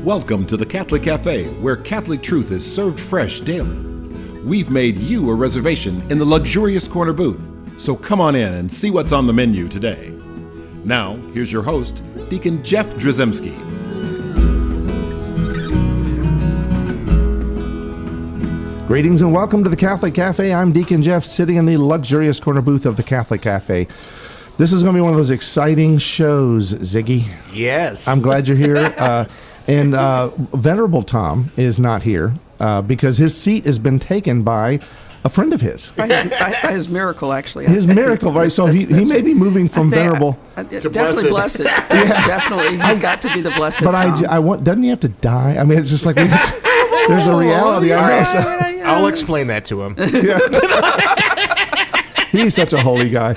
Welcome to the Catholic Cafe, where Catholic truth is served fresh daily. We've made you a reservation in the luxurious corner booth, so come on in and see what's on the menu today. Now, here's your host, Deacon Jeff Drzymski. Greetings and welcome to the Catholic Cafe. I'm Deacon Jeff, sitting in the luxurious corner booth of the Catholic Cafe. This is going to be one of those exciting shows, Ziggy. Yes. I'm glad you're here. And Venerable Tom is not here because his seat has been taken by a friend of his. By his miracle, actually. His miracle, right? So he may be moving from Venerable to definitely blessed. Yeah. Definitely. He's got to be the blessed. But I want, doesn't he have to die? I mean, it's just like there's a reality. I know. So. I'll explain that to him. Yeah. He's such a holy guy.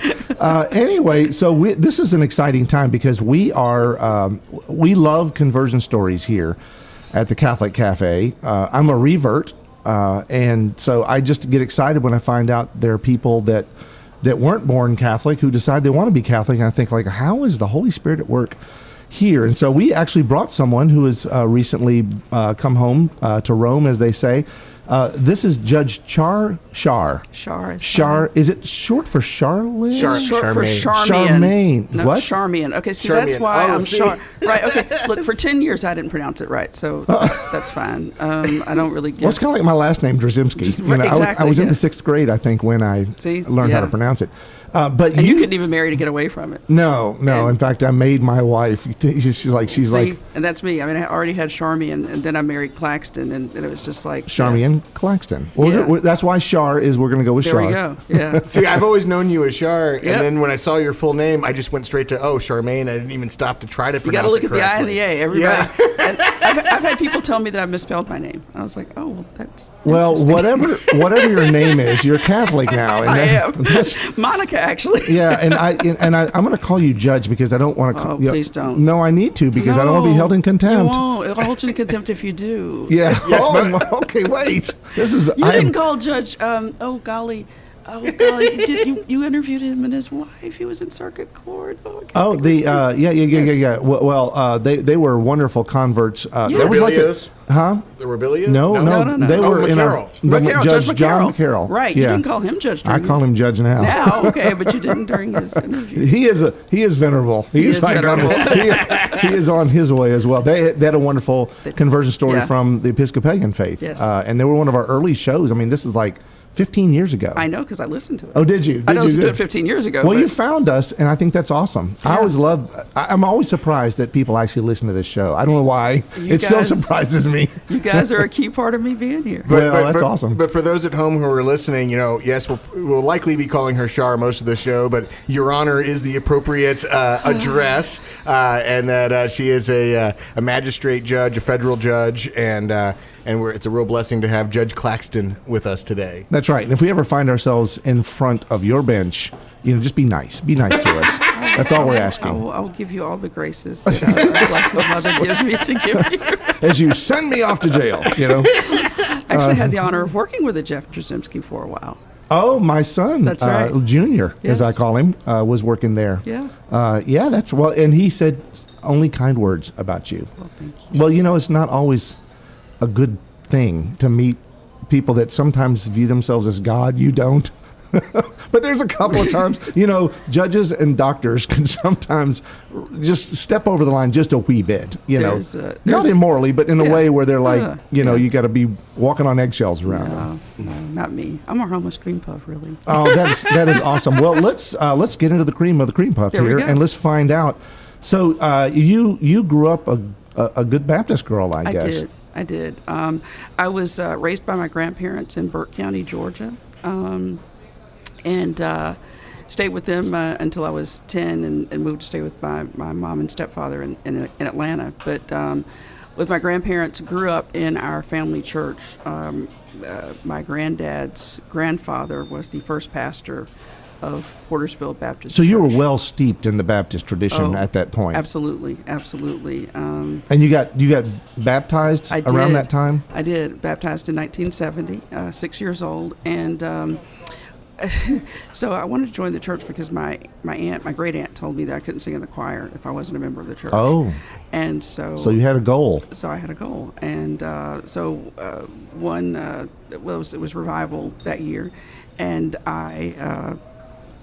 Anyway, so this is an exciting time because we love conversion stories here at the Catholic Cafe. I'm a revert, and so I just get excited when I find out there are people that weren't born Catholic who decide they want to be Catholic, and I think, like, how is the Holy Spirit at work here? And so we actually brought someone who has recently come home to Rome, as they say. This is Judge Char. Char. Is it short for Charlotte? Short for Charmian. Charmaine. No, what? Charmian. Okay, see, Charmian. that's why I'm see. Char. Right, okay. Look, for 10 years, I didn't pronounce it right, so that's fine. I don't really get Well, it's kind of like my last name, Drzymski. Right, exactly, I was in the 6th grade, I think, when I learned how to pronounce it. But you couldn't even marry to get away from it. No. In fact, I made my wife. She's like, and that's me. I mean, I already had Charmian, and then I married Claxton, and it was just like Charmian Claxton. Well, that's why Char is. We're going to go with Char. There we go. Yeah. See, I've always known you as Char, and then when I saw your full name, I just went straight to Charmaine. I didn't even stop to try to pronounce it. You got to look at correctly. the I and the A. Everybody. Yeah. And I've had people tell me that I misspelled my name. I was like, oh, well, that's. Well, whatever your name is, you're Catholic now. And I am. Monica, actually. Yeah, and I'm going to call you Judge because I don't want to call you. Please don't. No, I need to because I don't want to be held in contempt. You won't. It'll hold you in contempt if you do. Yeah. Yes, okay, wait. This is. You didn't call Judge. Oh golly. You interviewed him and his wife. He was in circuit court. Yeah. Well, they were wonderful converts. There was like The Rebellious? No. They were in our Judge John McCarroll. Right. Yeah. You didn't call him Judge. I call him Judge now. Now, okay, but you didn't during his interview. He is venerable. He is venerable. He is on his way as well. They had a wonderful conversion story from the Episcopalian faith. Yes. And they were one of our early shows. I mean, this is like 15 years ago. I know, because I listened to it. Oh, did you? I listened to it 15 years ago. Well, you found us, and I think that's awesome. Yeah. I'm always surprised that people actually listen to this show. I don't know why. Still surprises me. You guys are a key part of me being here. That's awesome. But for those at home who are listening, yes, we'll likely be calling her Char most of the show, but Your Honor is the appropriate address, and that she is a magistrate judge, a federal judge, and it's a real blessing to have Judge Claxton with us today. That's right. And if we ever find ourselves in front of your bench, just be nice. Be nice to us. That's all we're asking. I will give you all the graces that our Blessed Mother gives me to give you. As you send me off to jail, I actually had the honor of working with Jeff Drzymski for a while. Oh, my son, that's right. Junior, as I call him, was working there. Yeah. And he said only kind words about you. Well, thank you. Well, it's not always a good thing to meet people that sometimes view themselves as God. You don't. But there's a couple of times, judges and doctors can sometimes just step over the line just a wee bit, not immorally, but in a way where they're like, you got to be walking on eggshells around them. No, not me. I'm a harmless cream puff, really. Oh, that is awesome. Well, let's get into the cream of the cream puff here, and let's find out. So you grew up a good Baptist girl, I guess. I did. I was raised by my grandparents in Burke County, Georgia. And stayed with them until I was 10 and moved to stay with my mom and stepfather in Atlanta. But with my grandparents, grew up in our family church. My granddad's grandfather was the first pastor of Portersville Baptist Church. You were well steeped in the Baptist tradition at that point. Absolutely. And you got baptized around that time? I did. Baptized in 1970, 6 years old. And So I wanted to join the church because my great aunt told me that I couldn't sing in the choir if I wasn't a member of the church. Oh. And so So you had a goal. So I had a goal, and it was revival that year, and I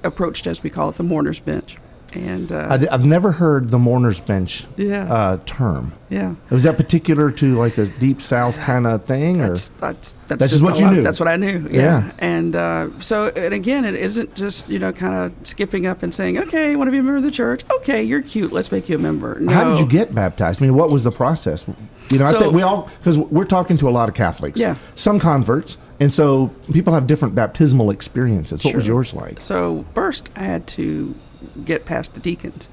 approached, as we call it, the mourner's bench. And I've never heard the mourner's bench term. Yeah. Was that particular to like a deep South kind of thing? That's just what you knew? That's what I knew. Yeah. And and again, it isn't just, kind of skipping up and saying, okay, you want to be a member of the church? Okay, you're cute. Let's make you a member. No. How did you get baptized? I mean, what was the process? I think we all, because we're talking to a lot of Catholics. Yeah. Some converts. And so people have different baptismal experiences. What was yours like? So first I had to get past the deacons.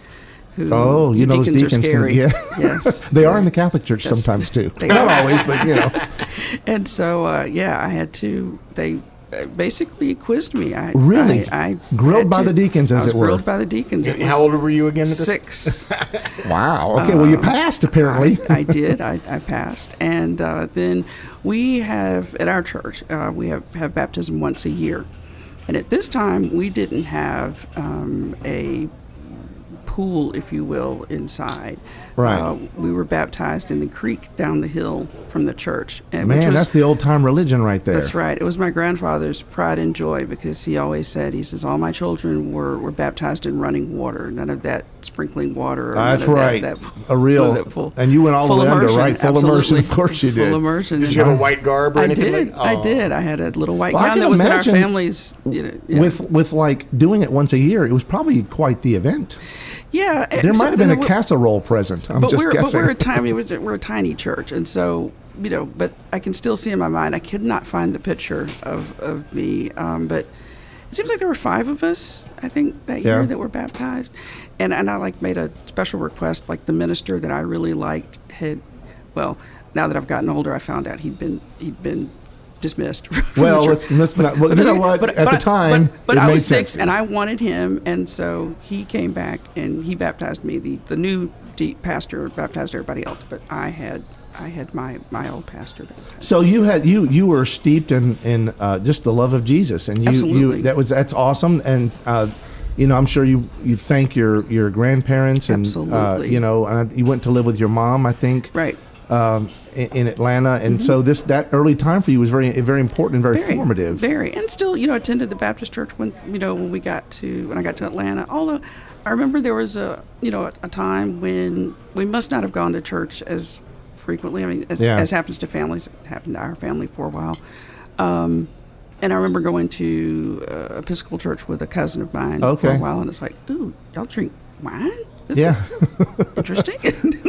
Those deacons are scary. Yes. They are in the Catholic Church sometimes too. Not always, but And so, I had to, they basically quizzed me. Really? I grilled by the deacons, as it were. Grilled by the deacons. How old were you again? 6. Wow. Okay, well, you passed, apparently. I did. I passed. And then we have, at our church, we have baptism once a year. And at this time, we didn't have a pool, if you will, inside. Right. We were baptized in the creek down the hill from the church. That's the old-time religion right there. That's right. It was my grandfather's pride and joy, because he always said, he says, all my children were baptized in running water, none of that sprinkling water. Or That's none of right. That a real, and you went all the way under, right? Full immersion, of course you did. Full immersion. Did you have a white garb or anything? I did. I had a little white gown that was in our family's. With like doing it once a year, it was probably quite the event. Yeah, there might have been a casserole present. I'm just guessing. But we're a tiny church, and so but I can still see in my mind. I could not find the picture of me, but it seems like there were 5 of us, I think, that year that were baptized, and I made a special request. Like the minister that I really liked now that I've gotten older, I found out he'd been dismissed. Well, let's not. Well, you know what? At the time, but it I made was 6, sense. and I wanted him, and so he came back and he baptized me. The new pastor baptized everybody else, but I had my old pastor baptized. So you were steeped in just the love of Jesus, and Absolutely. That's awesome, and I'm sure you thank your grandparents, and Absolutely. You went to live with your mom, I think. Right. In Atlanta, and so that early time for you was very, very important and very formative. Very, and still, attended the Baptist church when I got to Atlanta. Although I remember there was a time when we must not have gone to church as frequently. I mean, as happens to families, it happened to our family for a while. And I remember going to Episcopal church with a cousin of mine for a while, and it's like, dude, y'all drink wine? This is interesting.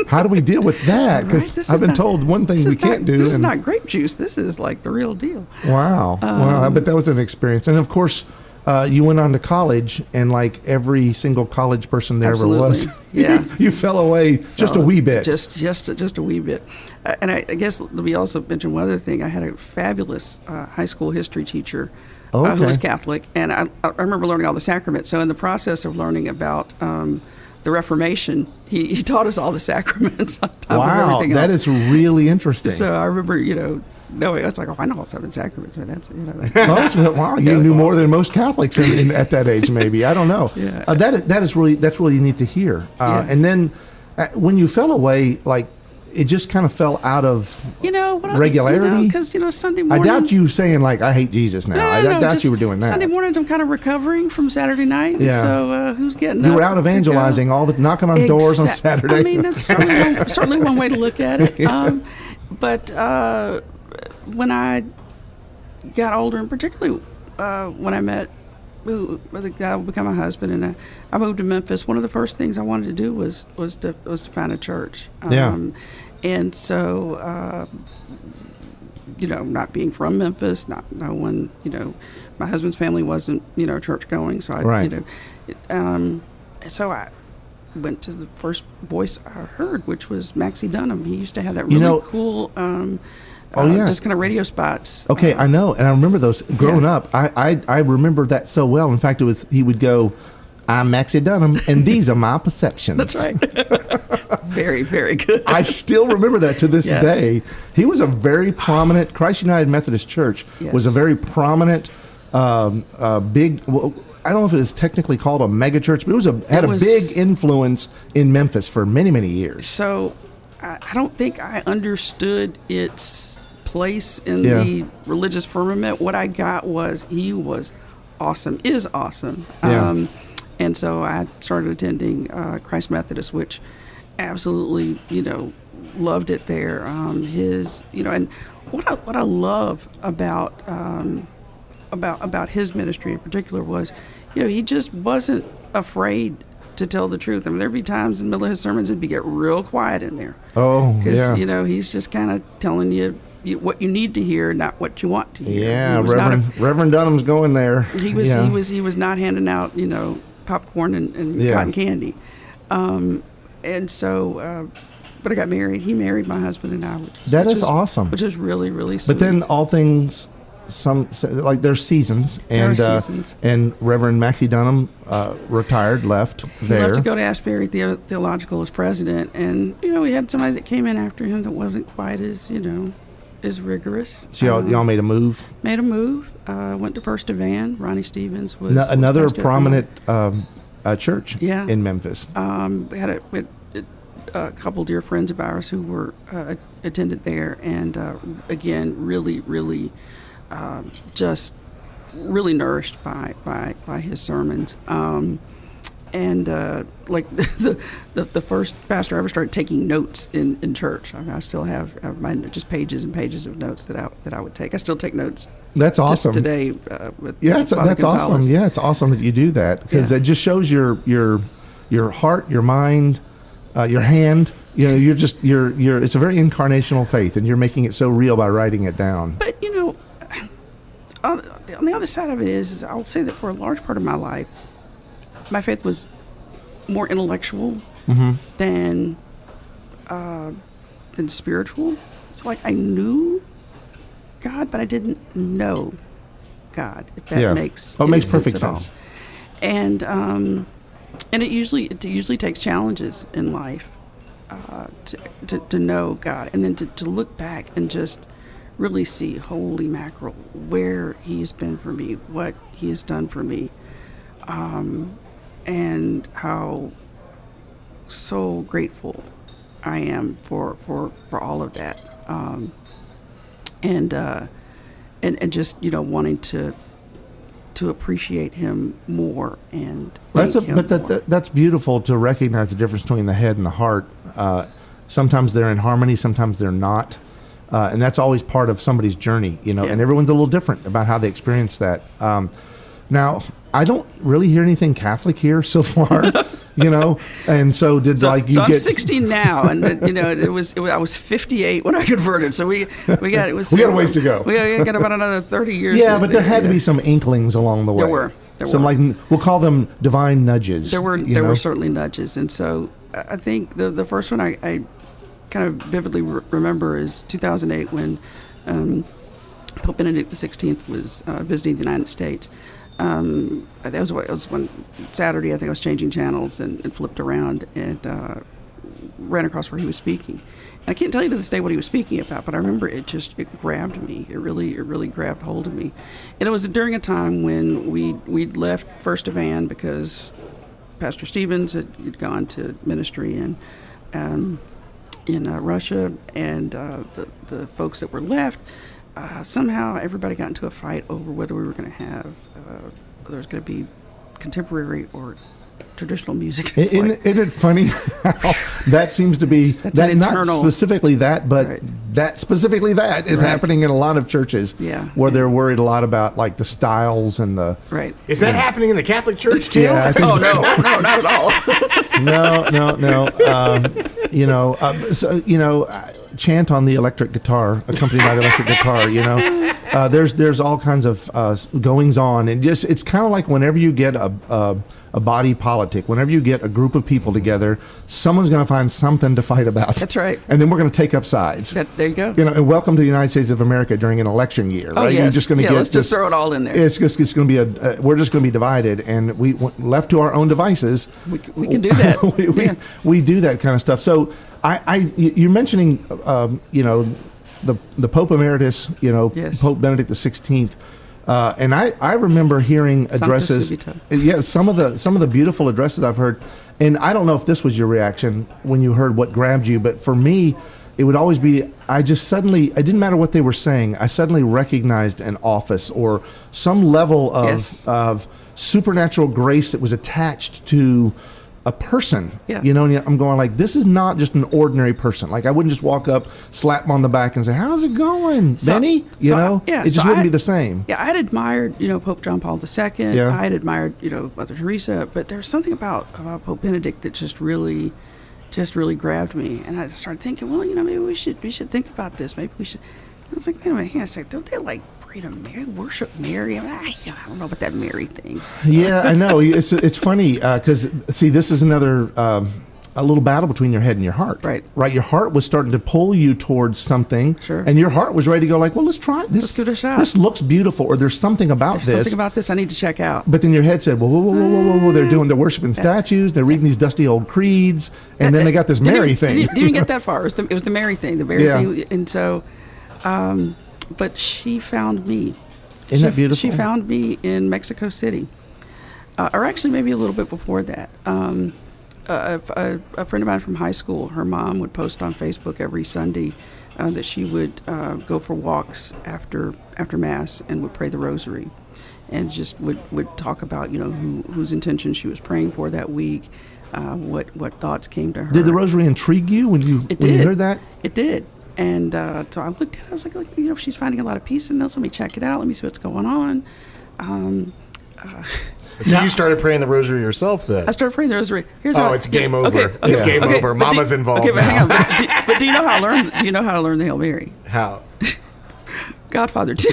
How do we deal with that? Because I've been told one thing we can't do. This is not grape juice. This is like the real deal. Wow. Wow. I bet that was an experience. And of course, you went on to college, and like every single college person there Absolutely. ever was, you fell away just a wee bit. Just a wee bit. And I guess we also mentioned one other thing. I had a fabulous high school history teacher who was Catholic, and I remember learning all the sacraments. So in the process of learning about the Reformation, he taught us all the sacraments on top of everything else. That is really interesting. So I remember, it's like, I know all 7 sacraments. So that's, wow, you knew more than most Catholics at that age, maybe. I don't know. Yeah. That's really neat to hear. And then when you fell away, like, it just kind of fell out of regularity. Because Sunday mornings. I doubt you saying like I hate Jesus now. I doubt you were doing that. Sunday mornings, I'm kind of recovering from Saturday night. Yeah. So who's getting? You were out evangelizing, all the knocking on doors on Saturday. I mean, that's certainly one way to look at it. But when I got older, and particularly when I met the guy who became my husband, and I moved to Memphis, one of the first things I wanted to do was to find a church. And so, not being from Memphis, no one, my husband's family wasn't, church going. So so I went to the first voice I heard, which was Maxie Dunham. He used to have that really cool, just kind of radio spots. Okay, I know, and I remember those growing up. I remember that so well. In fact, he would go, "I'm Maxie Dunham, and these are my perceptions." That's right. Very, very good. I still remember that to this day. He was a very prominent, Christ United Methodist Church was a very prominent big. Well, I don't know if it was technically called a megachurch, but it was a big influence in Memphis for many, many years. So I don't think I understood its place in the religious firmament. What I got was he was awesome, is awesome. Yeah. And so I started attending Christ Methodist, which absolutely, loved it there. And what I love about his ministry in particular was, he just wasn't afraid to tell the truth. I mean, there'd be times in the middle of his sermons it'd get real quiet in there. Oh, yeah. Because, he's just kind of telling you what you need to hear, not what you want to hear. Yeah, Reverend Dunham's going there. He was not handing out, popcorn and cotton candy. And so, but I got married. He married my husband and I. That is awesome. Which is really, really sweet. But then all things, there's seasons. And Reverend Maxie Dunham retired, left there. He left to go to Asbury Theological as president. And, we had somebody that came in after him that wasn't quite as, as rigorous. So y'all made a move? Made a move. Went to First Evan. Ronnie Stevens was another prominent church in Memphis. Had a couple dear friends of ours who were attended there, and again, really, really, just really nourished by his sermons. And like the first pastor ever started taking notes in church. I mean, I still have my just pages and pages of notes that I would take. I still take notes. That's awesome. Today, that's awesome. Yeah, it's awesome that you do that, because it just shows your heart, your mind, your hand. You're it's a very incarnational faith, and you're making it so real by writing it down. But on the other side of it is I'll say that for a large part of my life, my faith was more intellectual than spiritual. It's like I knew God, but I didn't know God. If that makes perfect sense. And it usually takes challenges in life to know God, and then to look back and just really see, holy mackerel, where He has been for me, what He has done for me. And how so grateful I am for all of that, and just wanting to appreciate Him more and that's beautiful to recognize the difference between the head and the heart. Sometimes they're in harmony, sometimes they're not, and that's always part of somebody's journey, and everyone's a little different about how they experience that. Now, I don't really hear anything Catholic here so far, and so I'm 60 now, and I was 58 when I converted, so we got a ways to go. We got about another 30 years. Yeah, but there had to be some inklings along the way. There some were. We'll call them divine nudges. There were certainly nudges, and so I think the first one I kind of vividly remember is 2008 when Pope Benedict XVI was visiting the United States. It was one Saturday. I think I was changing channels and flipped around and ran across where he was speaking. And I can't tell you to this day what he was speaking about, but I remember it grabbed me. It really grabbed hold of me. And it was during a time when we'd left First Evan because Pastor Stevens had gone to ministry in Russia, and the folks that were left. Somehow everybody got into a fight over whether we were going to have whether it was going to be contemporary or traditional music. Isn't it funny how that seems to be that not specifically that, but that specifically that is happening in a lot of churches. Where they're worried a lot about like the styles and the Is that happening in the Catholic Church too? Yeah, no, not at all. No. Chant on the electric guitar, accompanied by the electric guitar. There's all kinds of goings on, and just it's kind of like whenever you get a body politic, whenever you get a group of people together, someone's going to find something to fight about. That's right. And then we're going to take up sides. There you go. And welcome to the United States of America during an election year, right? Yes. You're just going to let's just throw it all in there. It's going to be we're just going to be divided, and we left to our own devices. We can do that. we do that kind of stuff. So you're mentioning, the Pope Emeritus, yes. Pope Benedict XVI. And I remember hearing addresses. Yeah, some of the beautiful addresses I've heard. And I don't know if this was your reaction when you heard what grabbed you, but for me, it would always be, it didn't matter what they were saying, I suddenly recognized an office or some level of supernatural grace that was attached to a person. Yeah. You know, and I'm going like, this is not just an ordinary person. Like, I wouldn't just walk up, slap him on the back and say, how's it going, Benny? It just wouldn't be the same. Yeah, I had admired, Pope John Paul II. Yeah. I had admired, Mother Teresa, but there's something about Pope Benedict that just really grabbed me. And I started thinking, well, maybe we should think about this. Maybe we should. I was like, wait a minute, hang on a second. Don't they like pray to Mary, worship Mary? I don't know about that Mary thing. So. Yeah, I know. It's funny because, see, this is another a little battle between your head and your heart. Right. Your heart was starting to pull you towards something. Sure. And your heart was ready to go like, well, let's try this. Let's give it a shot. This looks beautiful, or there's something about this. Something about this I need to check out. But then your head said, whoa. They're worshiping statues. They're reading these dusty old creeds. And then they got this Mary thing. Didn't even get that far. It was the Mary thing. The Mary thing. And so, but she found me. Isn't that beautiful? She found me in Mexico City. Or actually maybe a little bit before that. A friend of mine from high school, her mom would post on Facebook every Sunday that she would go for walks after Mass and would pray the Rosary, and just would talk about whose intention she was praying for that week, what thoughts came to her. Did the Rosary intrigue you when you heard that? It did. And so I looked at it. I was like, she's finding a lot of peace in this. Let me check it out. Let me see what's going on. So you started praying the Rosary yourself then? I started praying the Rosary. It's game over. Okay, it's game over. Mama's involved. Okay, but hang on. But do you know how I learned? Do you know how to learn the Hail Mary? How? Godfather 2.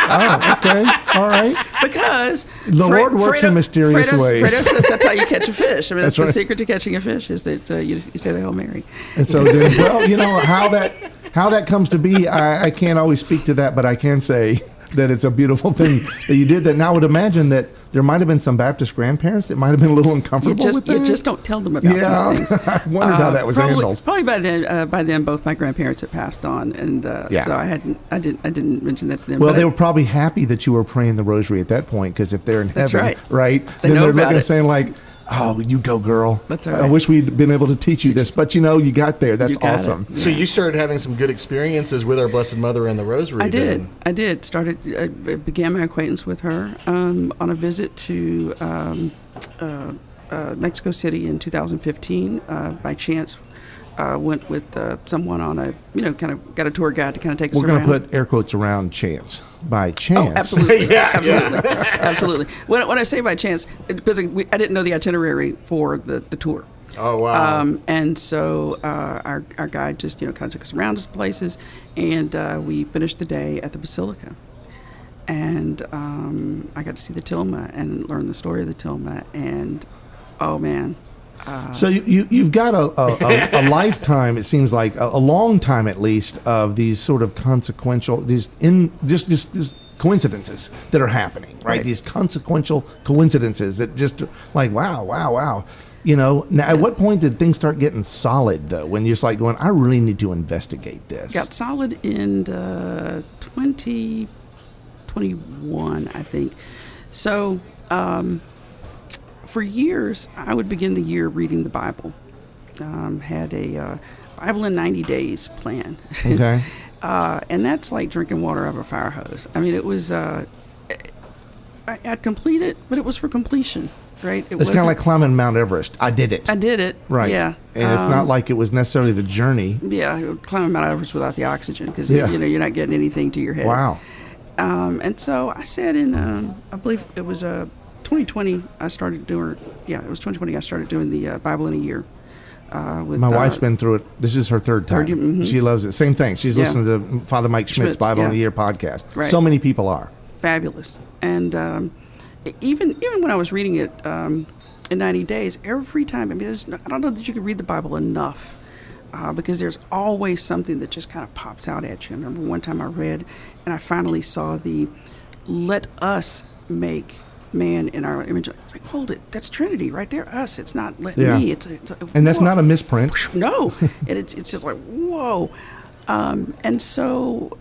Oh, okay. All right. Because the Lord works in mysterious ways. Fredo says that's how you catch a fish. I mean, that's right. the secret to catching a fish is that you say the Hail Mary. And so, how that comes to be, I can't always speak to that, but I can say that it's a beautiful thing that you did that. And I would imagine that there might have been some Baptist grandparents that might have been a little uncomfortable with that. You just don't tell them about these things. I wondered how that was handled. Probably by then, both my grandparents had passed on, and so I didn't mention that to them. Well, they were probably happy that you were praying the Rosary at that point, because if they're in heaven, right? Then they're looking and saying like, "Oh, you go, girl." That's right. I wish we'd been able to teach you this, but you got there. That's awesome. Yeah. So you started having some good experiences with our Blessed Mother and the Rosary. I did. I began my acquaintance with her on a visit to Mexico City in 2015. By chance, went with someone on a kind of got a tour guide to kind of take us around. We're going to put air quotes around chance. By chance. Oh, absolutely. Absolutely. When I say by chance, because I didn't know the itinerary for the tour. Oh, wow. And so our guide just kind of took us around to some places, and we finished the day at the Basilica. And I got to see the Tilma and learn the story of the Tilma, and oh man. So you've got a lifetime, it seems like, a long time at least, of these sort of consequential, these coincidences that are happening, right? These consequential coincidences that just like, wow. Now, at what point did things start getting solid, though, when you're just like going, I really need to investigate this? Got solid in 2021, I think. So, for years, I would begin the year reading the Bible. Had a Bible in 90 days plan. Okay. And that's like drinking water out of a fire hose. I mean, it was, I'd complete it, but it was for completion, right? It's kind of like climbing Mount Everest. I did it. Right. Yeah. And it's not like it was necessarily the journey. Yeah, climbing Mount Everest without the oxygen, because you're not getting anything to your head. Wow. And so I said in, I believe it was 2020, I started doing, it was 2020, I started doing the Bible in a year. With, my wife's been through it. This is her third time. Mm-hmm. She loves it. Same thing. She's listening to Father Mike Schmidt's Bible in a Year podcast. Right. So many people are. Fabulous. And even when I was reading it in 90 days, every time, I mean, I don't know that you could read the Bible enough because there's always something that just kind of pops out at you. I remember one time I read, and I finally saw the "Let us make man in our image." It's like, hold it, that's Trinity right there. Us. It's not let me. It's and that's not a misprint. No, and it's just like whoa. And so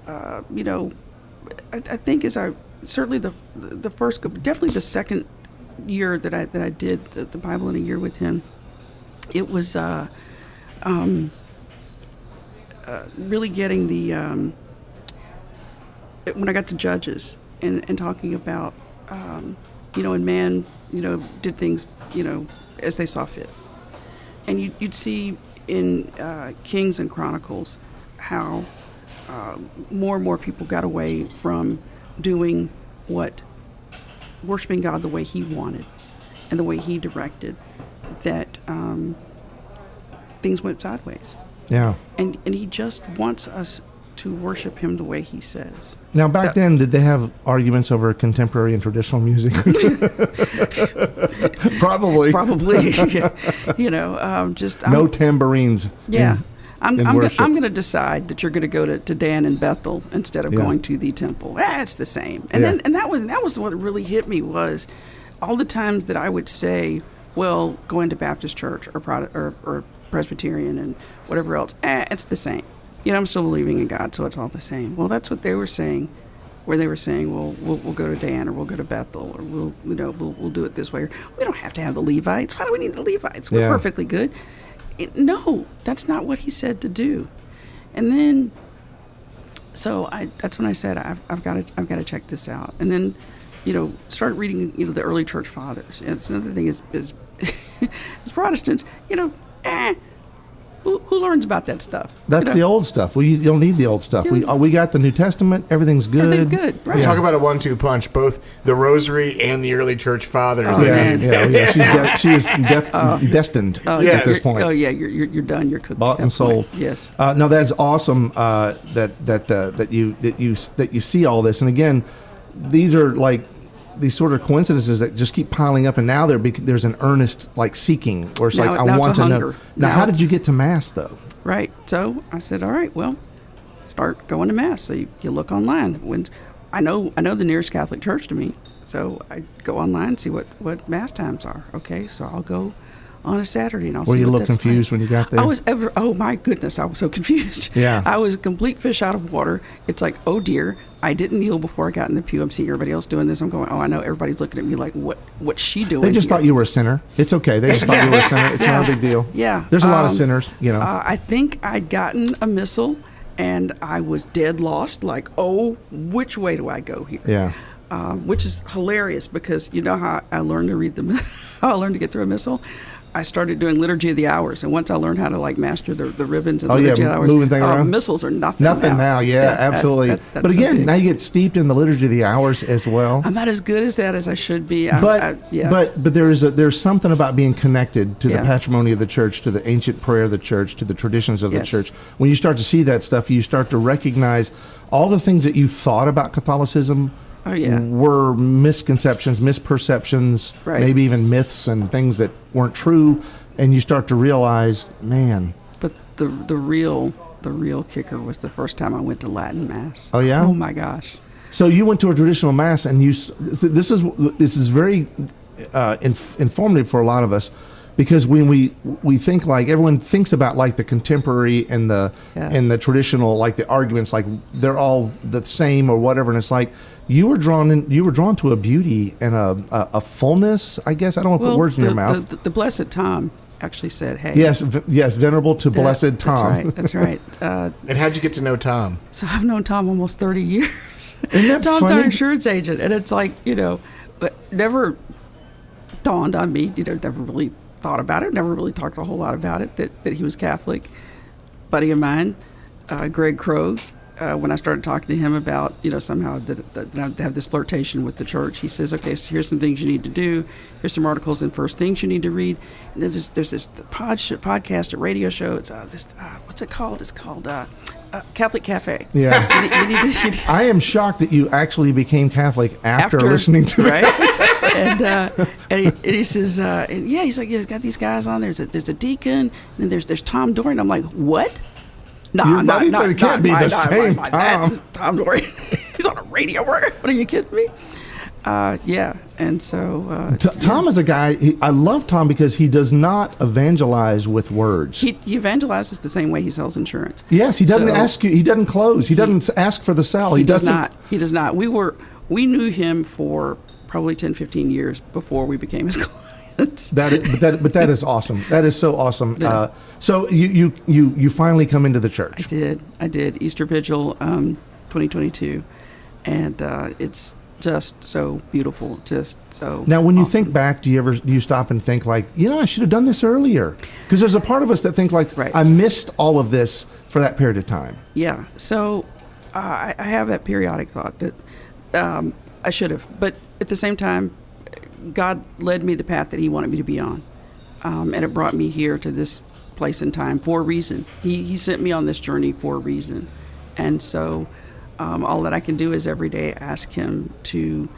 I think as I certainly the first, definitely the second year that I did the Bible in a year with him, it was really getting the when I got to Judges and talking about and man did things as they saw fit, and you'd see in Kings and Chronicles how more and more people got away from doing worshiping God the way He wanted and the way He directed, that things went sideways. Yeah. And He just wants us to worship Him the way He says. Now, back then, did they have arguments over contemporary and traditional music? Probably. Probably. No tambourines. Yeah. I'm worship. going to decide that you're going to go to Dan and Bethel instead of going to the temple. It's the same. And then that was what really hit me, was all the times that I would say, well, going to Baptist church or Presbyterian and whatever else, it's the same. I'm still believing in God, so it's all the same. Well, that's what they were saying, where they were saying, well, we'll go to Dan, or we'll go to Bethel, or we'll do it this way. Or, we don't have to have the Levites. Why do we need the Levites? We're perfectly good. No, that's not what He said to do. And then, so that's when I said I've got to check this out. And then, start reading the early church fathers. And it's another thing is as Protestants, who learns about that stuff? That's the old stuff. We don't need the old stuff. We got the New Testament. Everything's good. Everything's good. Right. Talk about a 1-2 punch. Both the Rosary and the early church fathers. Oh, man. She is destined at this point. Oh yeah, you're done. You're cooked. Bought and sold. Yes. No, that's awesome. That you see all this, and again, these are like these sort of coincidences that just keep piling up, and now there's an earnest seeking, or it's I want to know. Now, how did you get to Mass though? Right. So I said, all right, well, start going to Mass. So you look online. I know the nearest Catholic church to me, so I go online and see what Mass times are. Okay, so I'll go on a Saturday and I'll see. Were you a little confused when you got there? Oh my goodness, I was so confused. Yeah. I was a complete fish out of water. It's like, oh dear, I didn't kneel before I got in the pew. I'm seeing everybody else doing this. I'm going, I know everybody's looking at me like, what's she doing? They just thought you were a sinner. It's okay. They just thought you were a sinner. It's not a big deal. Yeah. There's a lot of sinners, I think I'd gotten a missal and I was dead lost. Like, which way do I go here? Yeah. Which is hilarious, because you know how I learned to how I learned to get through a missal? I started doing Liturgy of the Hours, and once I learned how to master the ribbons and Liturgy of the Hours, moving things around. Missals are nothing now. Yeah, absolutely. That's but again, okay. now you get steeped in the Liturgy of the Hours as well. I'm not as good as that as I should be. But there's something about being connected to the patrimony of the church, to the ancient prayer of the church, to the traditions of the church. When you start to see that stuff, you start to recognize all the things that you thought about Catholicism were misconceptions, misperceptions, maybe even myths and things that weren't true, and you start to realize, man. But the real kicker was the first time I went to Latin Mass. Oh yeah? Oh my gosh. So you went to a traditional Mass, and this is very informative for a lot of us, because when we think, like, everyone thinks about like the contemporary and the traditional, like the arguments, like they're all the same or whatever, and it's like you were drawn to a beauty and a fullness, I guess. I don't want to put words in your mouth. The Blessed Tom actually said, hey. Yes, venerable to Blessed Tom. That's right. And how'd you get to know Tom? So I've known Tom almost 30 years. Isn't that Tom's funny? our insurance agent, and it's like, but never dawned on me, never really thought about it, never really talked a whole lot about it, that he was Catholic. Buddy of mine, Greg Krogh, when I started talking to him about, somehow that I have this flirtation with the church, he says, okay, so here's some things you need to do. Here's some articles and first things you need to read. And there's this podcast, a radio show. It's what's it called? It's called Catholic Cafe. Yeah. I am shocked that you actually became Catholic after listening to it. And he says, he's like, he's got these guys on. There's a deacon, and then there's Tom Doran. I'm like, what? It can't be the same Tom. Tom Doran. He's on a radio. What are you kidding me? And so Tom is a guy. I love Tom because he does not evangelize with words. He evangelizes the same way he sells insurance. Yes, he doesn't ask you. He doesn't close. He doesn't ask for the sell. He doesn't. He does not. We were we knew him for probably 10, 15 years before we became his clients. But that is awesome. That is so awesome. Yeah. So you finally come into the church. I did Easter Vigil 2022, and it's just so beautiful, just so. Now, when you awesome. think back, do you stop and think like, I should have done this earlier? Because there's a part of us that think like, Right. I missed all of this for that period of time. Yeah, so I have that periodic thought that I should have, but at the same time, God led me the path that He wanted me to be on, and it brought me here to this place and time for a reason. He sent me on this journey for a reason, and so all that I can do is every day ask Him to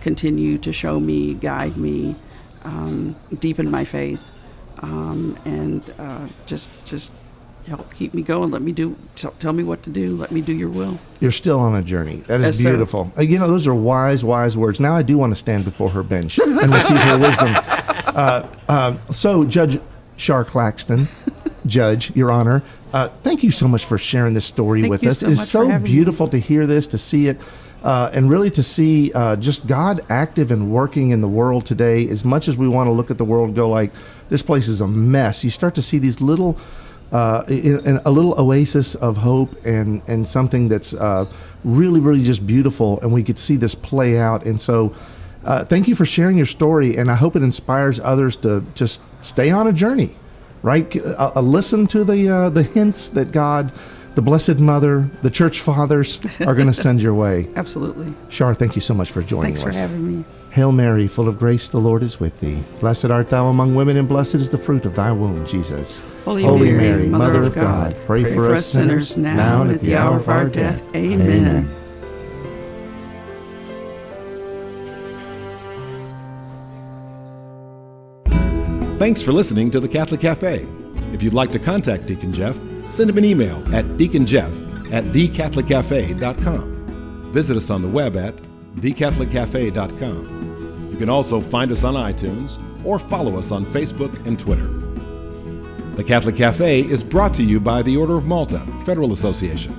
continue to show me, guide me, deepen my faith, and just help keep me going. Let me tell me what to do. Let me do Your will. You're still on a journey. That is Yes, sir. beautiful. Those are wise words. Now I do want to stand before her bench and receive her wisdom. So, Judge Char Claxton, Judge, Your Honor, thank you so much for sharing this story Thank with you us. so It is much for so having beautiful to hear this, to see it, and really to see just God active and working in the world today. As much as we want to look at the world and go like, this place is a mess, you start to see these little in a little oasis of hope and something that's really, really just beautiful, and we could see this play out. And so thank you for sharing your story, and I hope it inspires others to just stay on a journey, right? Listen to the hints that God, the Blessed Mother, the Church Fathers are going to send your way. Absolutely. Char, thank you so much for joining Thanks us. for having me. Hail Mary, full of grace, the Lord is with thee. Blessed art thou among women, and blessed is the fruit of thy womb, Jesus. Holy Mary, Mother of God, pray for us sinners, now and at the hour of our death. Amen. Thanks for listening to the Catholic Cafe. If you'd like to contact Deacon Jeff, send him an email at deaconjeff@thecatholiccafe.com. Visit us on the web at thecatholiccafe.com. You can also find us on iTunes or follow us on Facebook and Twitter. The Catholic Cafe is brought to you by the Order of Malta Federal Association.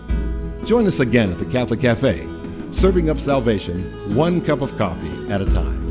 Join us again at the Catholic Cafe, serving up salvation one cup of coffee at a time.